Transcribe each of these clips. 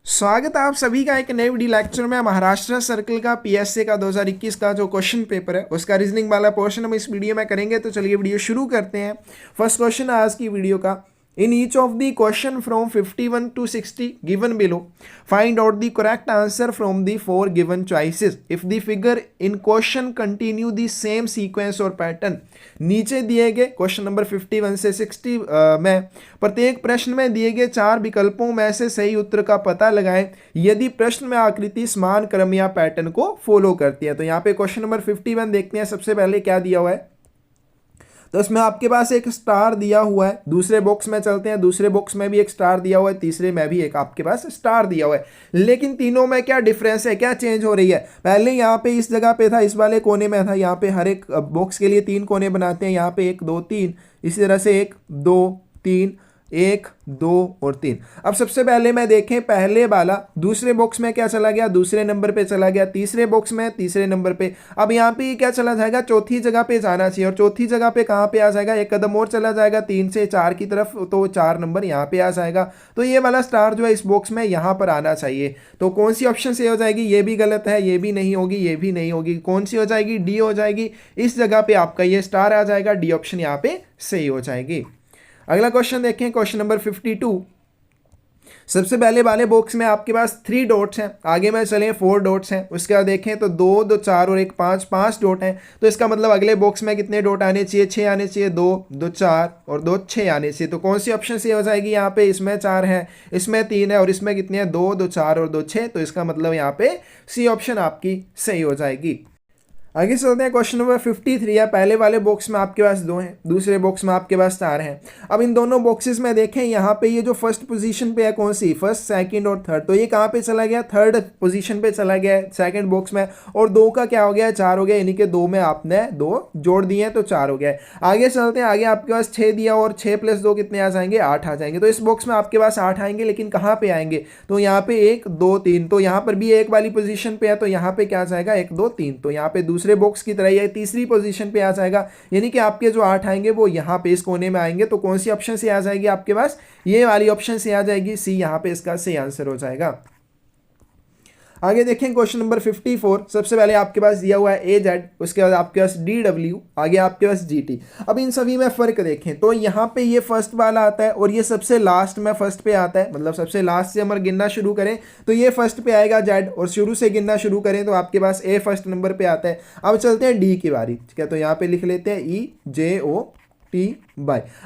स्वागत है आप सभी का एक नए वीडियो लेक्चर में। महाराष्ट्र सर्कल का पीएससी का 2021 का जो क्वेश्चन पेपर है उसका रीजनिंग वाला पोर्शन हम इस वीडियो में करेंगे। तो चलिए वीडियो शुरू करते हैं। फर्स्ट क्वेश्चन है आज की वीडियो का। In each of the question from 51 to 60 given below find out the correct answer from the 4 given choices if the figure in question continue the same sequence और pattern. नीचे दिए गए question number 51 से 60 में प्रत्येक प्रश्न में दिए गए 4 विकल्पों में से सही उत्तर का पता लगाएं यदि प्रश्न में आकृति समान क्रम या पैटर्न को फॉलो करती है। तो यहाँ पे क्वेश्चन नंबर 51 देखते हैं। सबसे पहले क्या दिया हुआ है, तो इसमें आपके पास एक स्टार दिया हुआ है। दूसरे बॉक्स में चलते हैं, दूसरे बॉक्स में भी एक स्टार दिया हुआ है, तीसरे में भी एक आपके पास स्टार दिया हुआ है। लेकिन तीनों में क्या डिफरेंस है, क्या चेंज हो रही है। पहले यहाँ पे इस जगह पे था, इस वाले कोने में था। यहाँ पे हर एक बॉक्स के लिए 3 कोने बनाते हैं। यहाँ पे 1 2 3, इसी तरह से 1 2 3 1 2 और 3। अब सबसे पहले मैं देखें पहले वाला, दूसरे बॉक्स में क्या चला गया, दूसरे नंबर पे चला गया। तीसरे बॉक्स में तीसरे नंबर पे। अब यहाँ पे क्या चला जाएगा, चौथी जगह पे जाना चाहिए। और चौथी जगह पे कहाँ पे आ जाएगा, एक कदम और चला जाएगा 3 से 4 की तरफ, तो 4 नंबर यहाँ पे आ जाएगा। तो ये वाला स्टार जो है इस बॉक्स में यहाँ पर आना चाहिए। तो कौन सी ऑप्शन से हो जाएगी, ये भी गलत है, ये भी नहीं होगी, ये भी नहीं होगी। कौन सी हो जाएगी, डी हो जाएगी। इस जगह पे आपका ये स्टार आ जाएगा, डी ऑप्शन यहाँ पे सही हो जाएगी। अगला क्वेश्चन देखें, क्वेश्चन नंबर 52। सबसे पहले वाले बॉक्स में आपके पास 3 डॉट्स हैं, आगे में चलें 4 डॉट्स हैं। उसके बाद देखें तो 2 2 4 और 1 5 5 डॉट हैं। तो इसका मतलब अगले बॉक्स में कितने डॉट आने चाहिए, 6 आने चाहिए। 2 2 4 और 2 6 आने चाहिए। तो कौन सी ऑप्शन से हो जाएगी, यहाँ पे इसमें 4 है, इसमें 3 है और इसमें कितने हैं, 2 2 4 और 2 6। तो इसका मतलब यहाँ पे सी ऑप्शन आपकी सही हो जाएगी। आगे चलते हैं, क्वेश्चन नंबर 53 है। पहले वाले बॉक्स में आपके पास 2 हैं, दूसरे बॉक्स में आपके पास 4 हैं। अब इन दोनों बॉक्सेस में देखें, यहाँ पे ये जो फर्स्ट पोजीशन पे है कौन सी, फर्स्ट सेकंड और थर्ड, तो ये कहाँ पे चला गया, थर्ड पोजीशन पे चला गया है सेकंड बॉक्स में। और 2 का क्या हो गया, 4 हो गया, यानी कि 2 में आपने 2 जोड़ दिए हैं तो 4 हो गया है। आगे चलते हैं, आगे आपके पास 6 दिया और 6 + 2 कितने आ जाएंगे, 8 आ जाएंगे। तो इस बॉक्स में आपके पास 8 आएंगे, लेकिन कहाँ पे आएंगे, तो यहाँ पे 1 2 3। तो यहाँ पर भी 1 वाली पोजीशन पे है, तो यहाँ पे क्या आ जाएगा, 1 2 3। तो यहाँ पे दूसरे बॉक्स की तरह तीसरी पोजीशन पे आ जाएगा, यानी कि आपके जो 8 आएंगे वो यहाँ पे इस कोने में आएंगे। तो कौन सी ऑप्शन से आ जाएगी आपके पास, ये वाली ऑप्शन से आ जाएगी, सी यहाँ पे इसका सही आंसर हो जाएगा। आगे देखें, क्वेश्चन नंबर 54। सबसे पहले आपके पास दिया हुआ है AZ, उसके बाद आपके पास DW, आगे आपके पास GT। अब इन सभी में फर्क देखें तो यहाँ पे ये फर्स्ट वाला आता है और ये सबसे लास्ट में फर्स्ट पे आता है। मतलब सबसे लास्ट से हम गिनना शुरू करें तो ये फर्स्ट पे आएगा Z, और शुरू से गिनना शुरू करें तो आपके पास A फर्स्ट नंबर पे आता है। अब चलते हैं D की बारी, ठीक है। तो यहाँ पे लिख लेते हैं EJOTY।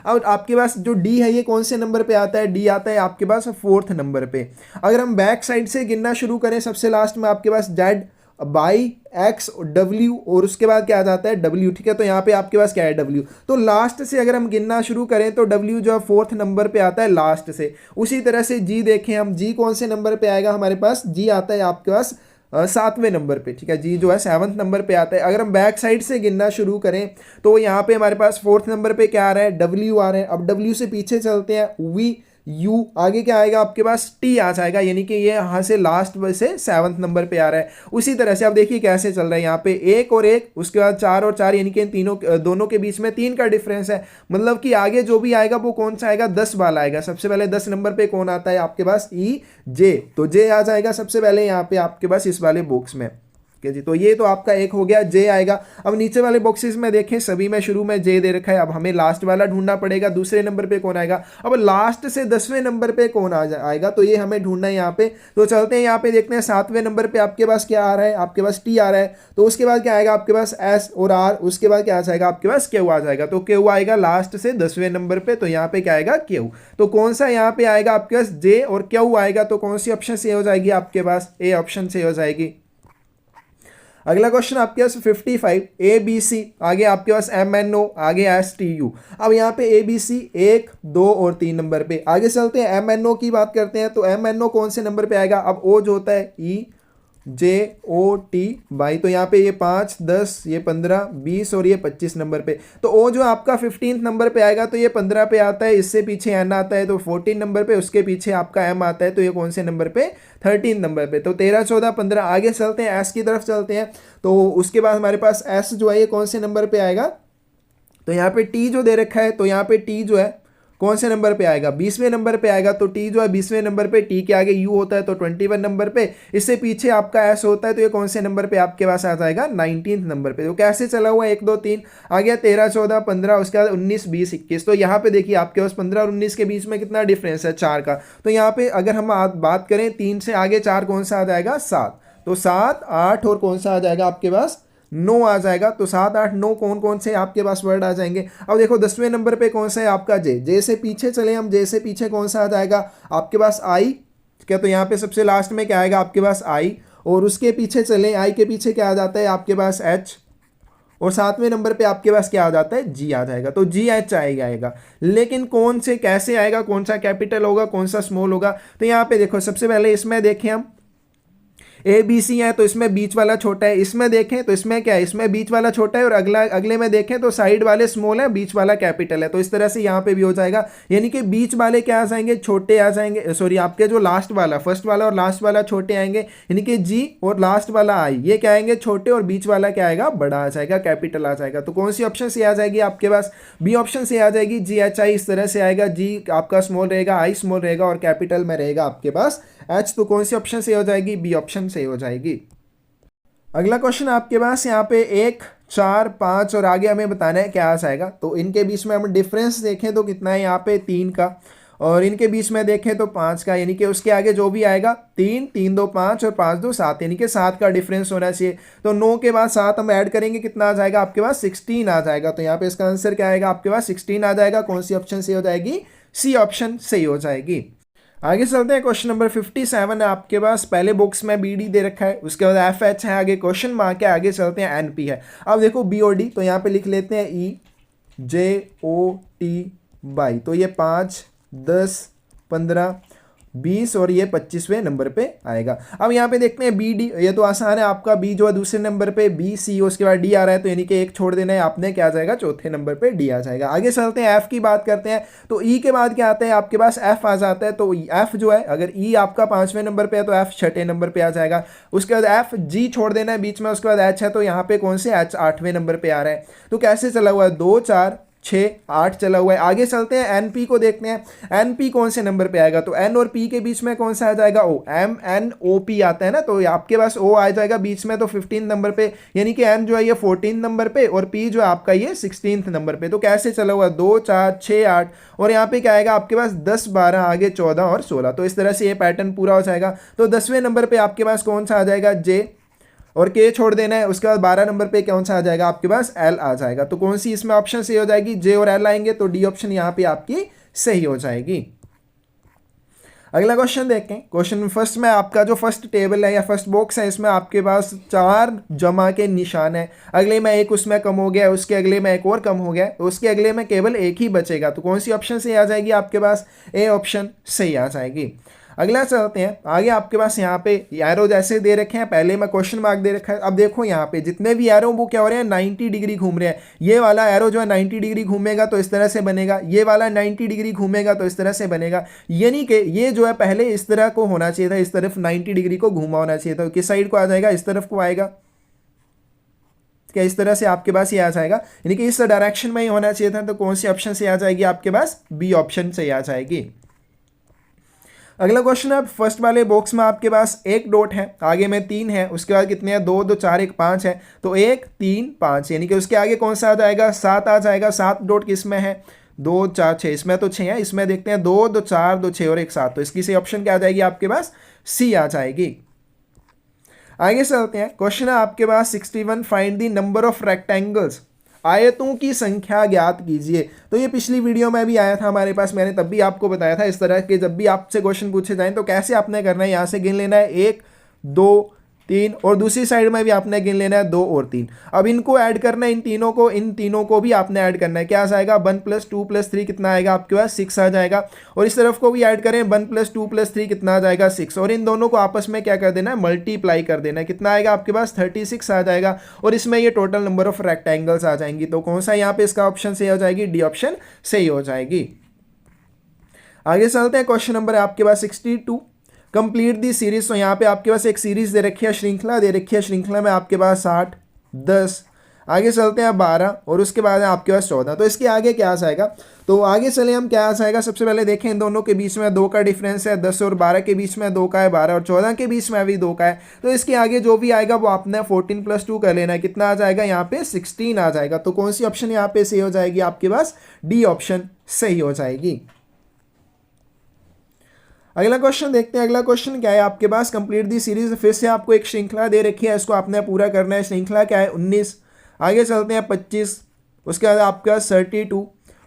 अब आपके पास जो डी है ये कौन से नंबर पे आता है, डी आता है आपके पास 4th नंबर पे। अगर हम बैक साइड से गिनना शुरू करें, सबसे लास्ट में आपके पास जेड बाई एक्स डब्ल्यू और उसके बाद क्या आ जाता है, डब्ल्यू, ठीक है। तो यहाँ पे आपके पास क्या है, डब्ल्यू। तो लास्ट से अगर हम गिनना शुरू करें तो डब्ल्यू जो है 4th नंबर पे आता है लास्ट से। उसी तरह से जी देखें हम, जी कौन से नंबर पे आएगा, हमारे पास जी आता है आपके पास 7वें नंबर पे, ठीक है। जी जो है 7th नंबर पे आता है। अगर हम बैक साइड से गिनना शुरू करें तो यहाँ पे हमारे पास 4th नंबर पे क्या आ रहा है, डब्ल्यू आ रहा है। अब डब्ल्यू से पीछे चलते हैं, वी यू, आगे क्या आएगा आपके पास, टी आ जाएगा, यानी कि ये यहाँ से लास्ट से 7th नंबर पे आ रहा है। उसी तरह से आप देखिए कैसे चल रहा है, यहाँ पे 1 और 1, उसके बाद 4 और 4, यानी कि इन तीनों दोनों के बीच में 3 का डिफरेंस है। मतलब कि आगे जो भी आएगा वो कौन सा आएगा, 10 वाला आएगा। सबसे पहले 10 नंबर पे कौन आता है आपके पास, EJ, तो जे आ जाएगा सबसे पहले यहाँ पे आपके पास इस वाले बॉक्स में, जी। तो ये तो आपका एक हो गया, जे आएगा। अब नीचे वाले बॉक्सेस में देखें, सभी में शुरू में जे दे रखा है। अब हमें लास्ट वाला ढूंढना पड़ेगा, दूसरे नंबर पे कौन आएगा। अब लास्ट से 10वें नंबर पे कौन आएगा, तो ये हमें ढूंढना है यहाँ पे। तो चलते हैं यहाँ पे देखते हैं, 7वें नंबर पे आपके पास क्या आ रहा है, आपके पास टी आ रहा है। तो उसके बाद क्या आएगा आपके पास, एस और आर, उसके बाद क्या आ जाएगा आपके पास, क्यू आ जाएगा। तो क्यू आएगा लास्ट से 10वें नंबर पे, तो यहाँ पे क्या आएगा, क्यू। तो कौन सा यहाँ पे आएगा आपके पास, जे और क्यू आएगा। तो कौन सी ऑप्शन से हो जाएगी आपके पास, ए ऑप्शन से हो जाएगी। अगला क्वेश्चन आपके पास 55, ABC, आगे आपके पास MNO, आगे STU। अब यहाँ पे ABC 1 2 और 3 नंबर पे। आगे चलते हैं, MNO की बात करते हैं। तो MNO कौन से नंबर पे आएगा, अब O जो होता है EJOTY, तो यहाँ पे ये 5 10, ये 15 20 और ये 25 नंबर पे। तो O जो आपका 15th नंबर पे आएगा, तो ये 15 पे आता है, इससे पीछे N आता है तो 14 नंबर पे, उसके पीछे आपका M आता है, तो ये कौन से नंबर पे, 13 नंबर पे। तो 13 14 15। आगे चलते हैं, S की तरफ चलते हैं। तो उसके बाद हमारे पास S जो है ये कौन से नंबर पे आएगा, तो यहाँ पे T जो दे रखा है, तो यहाँ पे T जो है कौन से नंबर पे आएगा, 20वें नंबर पे आएगा। तो टी जो है 20वें नंबर पे, टी के आगे यू होता है तो 21 नंबर पे, इससे पीछे आपका एस होता है तो ये कौन से नंबर पे आपके पास आ जाएगा, 19 नंबर पे। तो कैसे चला हुआ 1 2 3 आ गया 13 14 15, उसके बाद 19 20 21। तो यहाँ पे देखिए आपके पास 15 और 19 के बीच में कितना डिफरेंस है, 4 का। तो यहाँ पे अगर हम बात करें 3 से आगे 4 कौन सा आ जाएगा, 7। तो 7 8 और कौन सा आ जाएगा आपके पास, 9 आ जाएगा। तो 7 8 9 कौन कौन से आपके पास वर्ड आ जाएंगे। अब देखो 10वें नंबर पे कौन सा है आपका, जे। जे से पीछे चले हम, जे से पीछे कौन सा आ जाएगा आपके पास, आई। क्या, तो यहाँ पे सबसे लास्ट में क्या आएगा आपके पास, आई। और उसके पीछे चले, आई के पीछे क्या आ जाता है आपके पास, एच। और 7वें नंबर पे आपके पास क्या आ जाता है, जी आ जाएगा। तो जी एच आएगा। लेकिन कौन से कैसे आएगा, कौन सा कैपिटल होगा, कौन सा स्मॉल होगा। तो यहाँ पे देखो सबसे पहले इसमें देखें हम, ए बी सी है तो इसमें बीच वाला छोटा है, इसमें देखें तो इसमें क्या है, इसमें बीच वाला छोटा है, और अगले में देखें तो साइड वाले स्मॉल है, बीच वाला कैपिटल है। तो इस तरह से यहाँ पे भी हो जाएगा, यानी कि बीच वाले क्या आ जाएंगे, छोटे आ जाएंगे, सॉरी आपके जो लास्ट वाला, फर्स्ट वाला और लास्ट वाला छोटे आएंगे, यानी कि जी और लास्ट वाला आई, ये क्या आएंगे, छोटे, और बीच वाला क्या आएगा, बड़ा आ जाएगा, कैपिटल आ जाएगा। तो कौन सी ऑप्शन से आ जाएगी आपके पास, बी ऑप्शन से आ जाएगी, जी एच आई। इस तरह से आएगा, जी आपका स्मॉल रहेगा, आई स्मॉल रहेगा, और कैपिटल में रहेगा आपके पास एच। तो कौन सी ऑप्शन से हो जाएगी, बी ऑप्शन से हो जाएगी। अगला क्वेश्चन आपके पास यहाँ पे 1 4 5 और आगे हमें बताना है क्या आ जाएगा। तो इनके बीच में हम डिफरेंस देखें तो कितना है यहाँ पे, 3 का, और इनके बीच में देखें तो 5 का, यानी कि उसके आगे जो भी आएगा 3 3 2 5 और 5 2 7, यानी कि 7 का डिफरेंस होना चाहिए। तो 9 के बाद 7 हम ऐड करेंगे, कितना आ जाएगा आपके पास, 16 आ जाएगा। तो यहाँ पे इसका आंसर क्या आएगा आपके पास, 16 आ जाएगा। कौन सी ऑप्शन से हो जाएगी, सी ऑप्शन सही हो जाएगी। आगे चलते हैं, क्वेश्चन नंबर 57 है आपके पास। पहले बॉक्स में बी डी दे रखा है, उसके बाद एफ एच है, आगे क्वेश्चन मार्क है, आगे चलते हैं एन पी है। अब देखो बी और डी, तो यहाँ पे लिख लेते हैं ई जे ओ टी बाई। तो ये 5 10 15 20 और ये 25वें नंबर पे आएगा। अब यहाँ पे देखते हैं बी डी, ये तो आसान है आपका, बी जो है दूसरे नंबर पे, बी सी, उसके बाद डी आ रहा है, तो यानी कि एक छोड़ देना है आपने, क्या आ जाएगा, चौथे नंबर पे डी आ जाएगा। आगे चलते हैं, एफ की बात करते हैं। तो ई के बाद क्या आता है आपके पास, एफ आ जाता है। तो एफ जो है, अगर ई आपका 5वें नंबर पे है तो एफ 6ठे नंबर पे आ जाएगा। उसके बाद एफ जी छोड़ देना है बीच में, उसके बाद एच है, तो यहाँ पे कौन से, एच 8वें नंबर पे आ रहा है। तो कैसे चला हुआ है, 2 4 6 8 चला हुआ है। आगे चलते हैं, एनपी को देखते हैं। एनपी कौन से नंबर पे आएगा, तो एन और पी के बीच में कौन सा आ जाएगा, ओ। एम एन ओ पी आता है ना, तो आपके पास ओ आ जाएगा बीच में, तो 15 नंबर पे, यानी कि एन जो है ये 14 नंबर पे, और पी जो है आपका ये 16 नंबर पे। तो कैसे चला हुआ, 2 4 6 8, और यहाँ पे क्या आएगा आपके पास, 10 12 आगे 14 और 16। तो इस तरह से ये पैटर्न पूरा हो जाएगा। तो 10वें नंबर पे आपके पास कौन सा आ जाएगा, जे, और के छोड़ देना है। उसके बाद 12 नंबर पे कौन सा आ जाएगा आपके पास, एल आ जाएगा। तो कौन सी इसमें ऑप्शन सही हो जाएगी, जे और एल आएंगे, तो डी ऑप्शन यहाँ पे आपकी सही हो जाएगी। अगला क्वेश्चन देखें। क्वेश्चन फर्स्ट में आपका जो फर्स्ट टेबल है या फर्स्ट बॉक्स है, इसमें आपके पास 4 जमा के निशान है। अगले में एक उसमें कम हो गया, उसके अगले में एक और कम हो गया, तो उसके अगले में केवल एक ही बचेगा। तो कौन सी ऑप्शन सही आ जाएगी आपके पास, ए ऑप्शन सही आ जाएगी। अगला चलते हैं आगे, आपके पास यहाँ पे एरो जैसे दे रखे हैं, पहले में क्वेश्चन मार्क दे रखा है। अब देखो यहाँ पे जितने भी एरो वो क्या हो रहे हैं, 90 डिग्री घूम रहे हैं। ये वाला एरो जो है 90 डिग्री घूमेगा तो इस तरह से बनेगा, ये वाला 90 डिग्री घूमेगा तो इस तरह से बनेगा। यानी कि ये जो है पहले इस तरह को होना चाहिए था, इस तरफ 90 डिग्री को घूमा होना चाहिए था। किस साइड को आ जाएगा, इस तरफ को आएगा, क्या इस तरह से आपके पास ये आ जाएगा, यानी कि इस डायरेक्शन में ही होना चाहिए था। तो कौन सी ऑप्शन से आ जाएगी आपके पास, बी ऑप्शन से आ जाएगी। अगला क्वेश्चन है, फर्स्ट वाले बॉक्स में आपके पास एक डॉट है, आगे में 3 है, उसके बाद कितने हैं, 2 2 4 1 5 है। तो 1 3 5, यानी कि उसके आगे कौन सा आ जाएगा, 7 आ जाएगा। 7 डॉट किस में है, 2 4 6, इसमें तो 6 है। इसमें देखते हैं 2 2 4 2 6 और 1 7, तो इसकी सही ऑप्शन क्या आ जाएगी आपके पास, सी आ जाएगी। आगे चलते हैं, क्वेश्चन है आपके पास 61, find the number of rectangles, आयतों की संख्या ज्ञात कीजिए। तो ये पिछली वीडियो में भी आया था हमारे पास, मैंने तब भी आपको बताया था इस तरह के जब भी आपसे क्वेश्चन पूछे जाएं तो कैसे आपने करना है, यहाँ से गिन लेना है 1 2 3, और दूसरी साइड में भी आपने गिन लेना है 2 और 3। अब इनको ऐड करना है, इन तीनों को भी आपने ऐड करना है। क्या आ जाएगा, 1 + 2 + 3 कितना आएगा आपके पास, 6 आ जाएगा। और इस तरफ को भी ऐड करें, 1 + 2 + 3 कितना आ जाएगा, 6। और इन दोनों को आपस में क्या कर देना है, मल्टीप्लाई कर देना है। कितना आएगा आपके पास, 36 आ जाएगा। और इसमें ये टोटल नंबर ऑफ रेक्टेंगल्स आ जाएंगी। तो कौन सा यहाँ पे इसका ऑप्शन सही हो जाएगी, डी ऑप्शन सही हो जाएगी। आगे चलते हैं, क्वेश्चन नंबर है आपके पास 62, कंप्लीट दी सीरीज। तो यहाँ पे आपके पास एक सीरीज दे रखी है, श्रृंखला दे रखी है। श्रृंखला में आपके पास 8 10, आगे चलते हैं 12 और उसके बाद है आपके पास 14। तो इसके आगे क्या आ जाएगा, तो आगे चले हम क्या आ जाएगा, सबसे पहले देखें इन दोनों के बीच में 2 का डिफरेंस है, 10 और 12 के बीच में 2 का है, 12 और 14 के बीच में भी 2 का है। तो इसके आगे जो भी आएगा वो आपने 14 + 2 कर लेना है, कितना आ जाएगा यहाँ पे 16 आ जाएगा। तो कौन सी ऑप्शन यहाँ पे सही हो जाएगी आपके पास, डी ऑप्शन सही हो जाएगी। अगला क्वेश्चन देखते हैं। अगला क्वेश्चन क्या है आपके पास, कंप्लीट दी सीरीज। फिर से आपको एक श्रृंखला दे रखी है, इसको आपने पूरा करना है। श्रृंखला क्या है 19, आगे चलते हैं 25, उसके बाद आपके पास 32,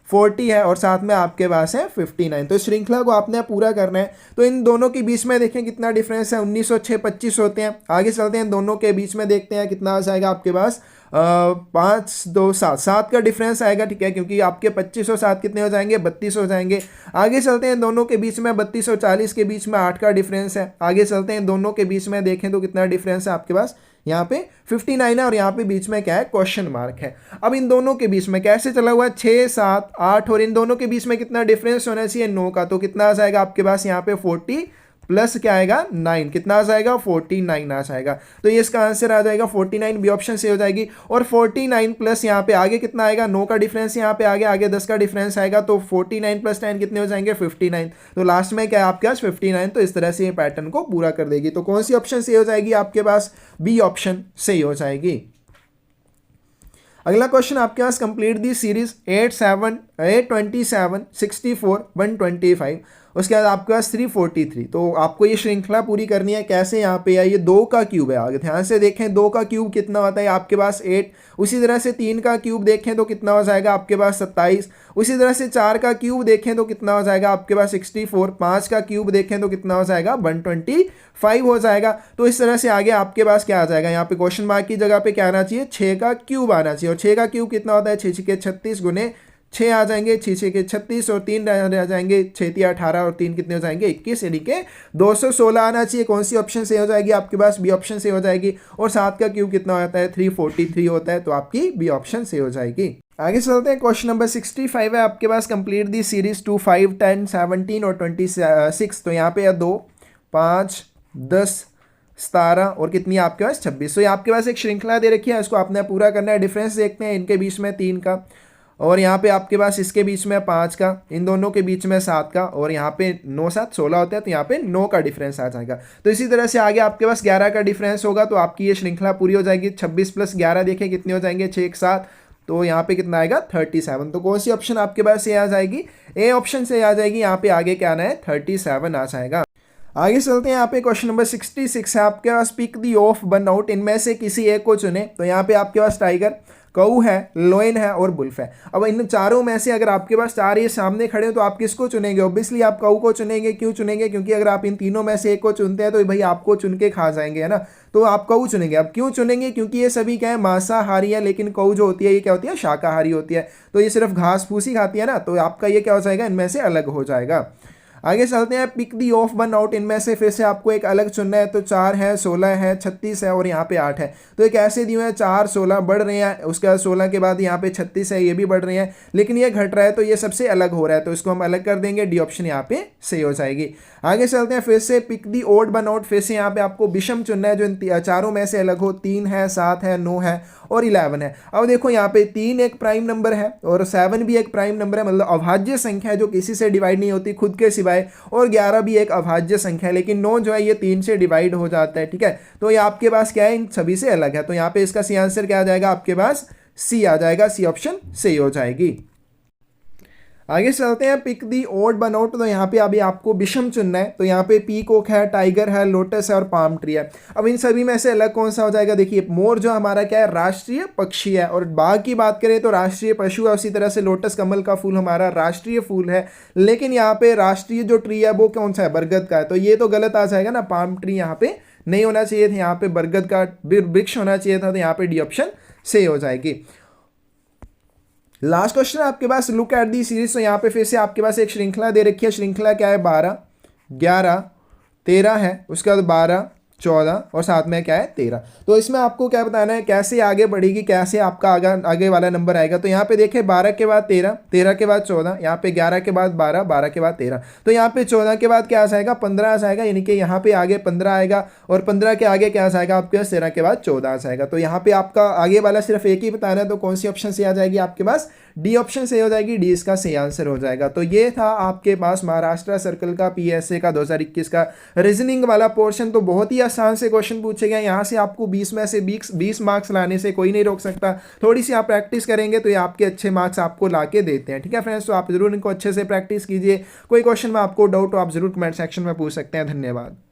40 है और साथ में आपके पास है 59। तो इस श्रृंखला को आपने पूरा करना है। तो इन दोनों के बीच में देखें कितना डिफरेंस है, 19 और 6 25 होते हैं। आगे चलते हैं दोनों के बीच में देखते हैं कितना आ जाएगा आपके पास 5 2 7 7 का डिफरेंस आएगा, ठीक है, क्योंकि आपके 25 और 7 कितने हो जाएंगे 32 हो जाएंगे। आगे चलते हैं दोनों के बीच में 32 और 40 के बीच में 8 का डिफरेंस है। आगे चलते हैं दोनों के बीच में देखें तो कितना डिफरेंस है आपके पास, यहाँ पे 59 है और यहाँ पे बीच में क्या है क्वेश्चन मार्क है। अब इन दोनों के बीच में कैसे चला हुआ है 6 7 8 और इन दोनों के बीच में कितना डिफरेंस होना चाहिए 9 का। तो कितना आ जाएगा आपके पास यहाँ पे 40 प्लस क्या आएगा 9, कितना आ जाएगा 49 आ जाएगा। तो ये इसका आंसर आ जाएगा 49, बी ऑप्शन से हो जाएगी। और 49 प्लस यहाँ पे आगे कितना आएगा 9 का डिफरेंस यहाँ पे आगे 10 का डिफरेंस आएगा। तो 49 + 10 कितने हो जाएंगे 59। तो लास्ट में क्या है आपके पास 59। तो इस तरह से ये पैटर्न को पूरा कर देगी। तो कौन सी ऑप्शन सही हो जाएगी आपके पास, बी ऑप्शन सही हो जाएगी। अगला क्वेश्चन आपके पास, कंप्लीट दी सीरीज 8 7 8 27 64 125, उसके बाद आपके पास 343। तो आपको ये श्रृंखला पूरी करनी है। कैसे, यहाँ पे है ये 2 का क्यूब है। आगे ध्यान से देखें 2 का क्यूब कितना होता है आपके पास 8। उसी तरह से 3 का क्यूब देखें तो कितना हो जाएगा आपके पास 27। उसी तरह से 4 का क्यूब देखें तो कितना हो जाएगा आपके पास 64। 5 का क्यूब देखें तो कितना हो जाएगा 125 हो जाएगा। तो इस तरह से आगे आपके पास क्या आ जाएगा, यहाँ पे क्वेश्चन मार्क की जगह पे क्या आना चाहिए 6 का क्यूब आना चाहिए। और 6 का क्यूब कितना होता है 6 6 के 36 गुने 6 आ जाएंगे, 6 6 के 36 और 3 रह जाएंगे 6 3 18 और 3 कितने हो जाएंगे 21, यानी कि 216 आना चाहिए। कौन सी ऑप्शन से हो जाएगी आपके पास, बी ऑप्शन से हो जाएगी। और 7 का क्यूब कितना होता है 343 होता है। तो आपकी बी ऑप्शन से हो जाएगी। आगे चलते हैं। क्वेश्चन नंबर 65 है आपके पास, कंप्लीट दी सीरीज 2 5 10 17 और 26। तो यहाँ पे है 2 5 10 17 और कितनी आपके पास 26। तो ये आपके पास एक श्रृंखला दे रखी है, इसको आपने पूरा करना है। डिफरेंस देखते हैं इनके बीच में 3 का, और यहाँ पे आपके पास इसके बीच में 5 का, इन दोनों के बीच में 7 का, और यहाँ पे 9 7 16 होता है। तो यहाँ पे 9 का डिफरेंस आ जाएगा। तो इसी तरह से आगे आपके पास 11 का डिफरेंस होगा। तो आपकी ये श्रृंखला पूरी हो जाएगी। 26 + 11 देखें कितने हो जाएंगे 6 1 7। तो यहाँ पे कितना आएगा 37। तो कौन सी ऑप्शन आपके पास ये आ जाएगी, ए ऑप्शन से आ जाएगी। यहाँ पे आगे क्या आना है 37 आ जाएगा। आगे चलते हैं। यहाँ पे क्वेश्चन नंबर 66 है आपके पास, pick the of one out, इनमें से किसी एक को चुने। तो यहाँ पे आपके पास टाइगर, कऊ है, लोइन है और बुल्फ है। अब इन चारों में से अगर आपके पास 4 ये सामने खड़े हो तो आप किसको चुनेंगे, ऑब्वियसली आप कऊ को चुनेंगे। क्यों चुनेंगे, क्योंकि अगर आप इन तीनों में से एक को चुनते हैं तो भाई आपको चुन के खा जाएंगे, है ना। तो आप कऊ चुनेंगे। अब क्यों चुनेंगे, क्योंकि ये सभी क्या है मांसाहारी है, लेकिन कऊ जो होती है ये क्या होती है शाकाहारी होती है। तो ये सिर्फ घास फूस ही खाती है ना। तो आपका ये क्या हो जाएगा, इनमें से अलग हो जाएगा। आगे चलते हैं। Pick the of one out, इनमें से फिर से आपको एक अलग चुनना है। तो 4 है, 16 है, 36 है और यहाँ पे 8 है। तो एक ऐसे दिए हैं 4 16 बढ़ रहे हैं, उसके बाद 16 के बाद यहाँ पे 36 है, ये भी बढ़ रहे हैं, लेकिन ये घट रहा है। तो ये सबसे अलग हो रहा है, तो इसको हम अलग कर देंगे। डी ऑप्शन यहाँ पे सही हो जाएगी। आगे चलते हैं। फिर से पिक दी ओड वन आउट, फिर से यहाँ पे आपको विषम चुनना है जो इन चारों में से अलग हो। 3 है, 7 है, 9 है और 11 है। अब देखो यहाँ पे 3 एक प्राइम नंबर है और 7 भी एक प्राइम नंबर है, मतलब अभाज्य संख्या है जो किसी से डिवाइड नहीं होती खुद के सिवाय। और 11 भी एक अभाज्य संख्या है, लेकिन 9 जो है ये 3 से डिवाइड हो जाता है, ठीक है। तो ये आपके पास क्या है, इन सभी से अलग है। तो यहाँ पे इसका सी आंसर क्या आ जाएगा आपके पास, सी आ जाएगा। सी ऑप्शन सही हो जाएगी। आगे चलते हैं। पिक दी ओड वन आउट, तो यहाँ पे अभी आपको विषम चुनना है। तो यहाँ पे पीकॉक है, टाइगर है, लोटस है और पाम ट्री है। अब इन सभी में से अलग कौन सा हो जाएगा, देखिए मोर जो हमारा क्या है राष्ट्रीय पक्षी है, और बाघ की बात करें तो राष्ट्रीय पशु है। उसी तरह से लोटस कमल का फूल हमारा राष्ट्रीय फूल है, लेकिन यहाँ पे राष्ट्रीय जो ट्री है वो कौन सा है, बरगद का है। तो ये तो गलत आ जाएगा ना, पाम ट्री यहाँ पे नहीं होना चाहिए था, यहाँ पे बरगद का वृक्ष होना चाहिए था। तो यहाँ पे डी ऑप्शन सही हो जाएगी। लास्ट क्वेश्चन आपके पास, लुक एट दी सीरीज। तो यहाँ पे फिर से आपके पास एक श्रृंखला दे रखी है। श्रृंखला क्या है 12 11 13 है, उसके बाद 12 14 और साथ में क्या है 13। तो इसमें आपको क्या बताना है कैसे आगे बढ़ेगी, कैसे आपका आगे वाला नंबर आएगा। तो यहाँ पे देखिए 12 के बाद 13, 13 के बाद 14, यहाँ पे 11 के बाद 12, 12 के बाद 13। तो यहाँ पे 14 के बाद क्या आ जाएगा 15 आ जाएगा, यानी कि यहाँ पे आगे 15 आएगा और 15 के आगे क्या आ जाएगा आपके पास 13 के बाद 14 आ जाएगा। तो यहाँ पे आपका आगे वाला सिर्फ एक ही बताना है, तो कौन सी ऑप्शन से आ जाएगी आपके पास, डी ऑप्शन से हो जाएगी, डी इसका सही आंसर हो जाएगा। तो ये था आपके पास महाराष्ट्र सर्कल का पीएसए का 2021 का रीजनिंग वाला पोर्शन। तो बहुत ही आसान से क्वेश्चन पूछे गए, यहाँ से आपको 20 में से 20 मार्क्स लाने से कोई नहीं रोक सकता। थोड़ी सी आप प्रैक्टिस करेंगे तो ये आपके अच्छे मार्क्स आपको ला के देते हैं। ठीक है फ्रेंड्स, तो आप जरूर इनको अच्छे से प्रैक्टिस कीजिए। कोई क्वेश्चन में आपको डाउट हो आप जरूर कमेंट सेक्शन में पूछ सकते हैं। धन्यवाद।